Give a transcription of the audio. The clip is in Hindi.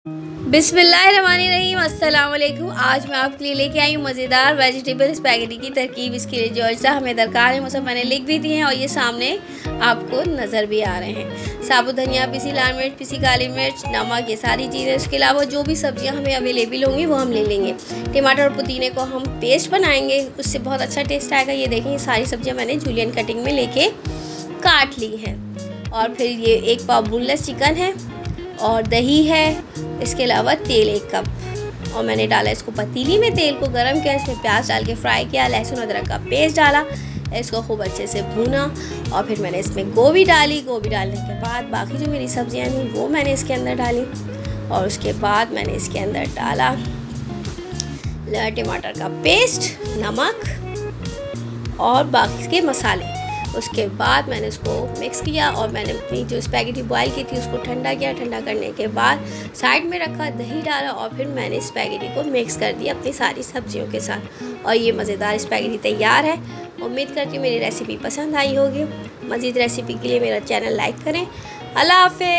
बिस्मिल्लाहिर्रहमानिर्रहीम, अस्सलाम वालेकुम। आज मैं आपके लिए लेके आई हूँ मज़ेदार वेजिटेबल स्पैगेटी की तरकीब। इसके लिए जो अज्जा हमें दरकार है वो सब मैंने लिख भी दिए हैं और ये सामने आपको नज़र भी आ रहे हैं। साबुत धनिया, पिसी लाल मिर्च, पिसी काली मिर्च, नमक, ये सारी चीज़ें। इसके अलावा जो भी सब्जियाँ हमें अवेलेबल होंगी वो हम ले लेंगे। टमाटर और पुदीने को हम पेस्ट बनाएंगे, उससे बहुत अच्छा टेस्ट आएगा। ये देखें, ये सारी सब्जियाँ मैंने जूलियन कटिंग में लेके काट ली हैं। और फिर ये 1 पाव बोनलेस चिकन है और दही है। इसके अलावा तेल 1 कप और मैंने डाला इसको पतीली में, तेल को गरम किया, इसमें प्याज डाल के फ्राई किया, लहसुन अदरक का पेस्ट डाला, इसको खूब अच्छे से भूना और फिर मैंने इसमें गोभी डाली। गोभी डालने के बाद बाकी जो मेरी सब्जियां थी वो मैंने इसके अंदर डाली और उसके बाद मैंने इसके अंदर डाला टमाटर का पेस्ट, नमक और बाकी के मसाले। उसके बाद मैंने उसको मिक्स किया और मैंने अपनी जो स्पैगेटी बॉयल की थी उसको ठंडा किया। ठंडा करने के बाद साइड में रखा, दही डाला और फिर मैंने स्पैगेटी को मिक्स कर दिया अपनी सारी सब्जियों के साथ। और ये मज़ेदार स्पैगेटी तैयार है। उम्मीद करती हूँ मेरी रेसिपी पसंद आई होगी। मज़ीद रेसिपी के लिए मेरा चैनल लाइक करें। अल्लाह हाफ़िज़।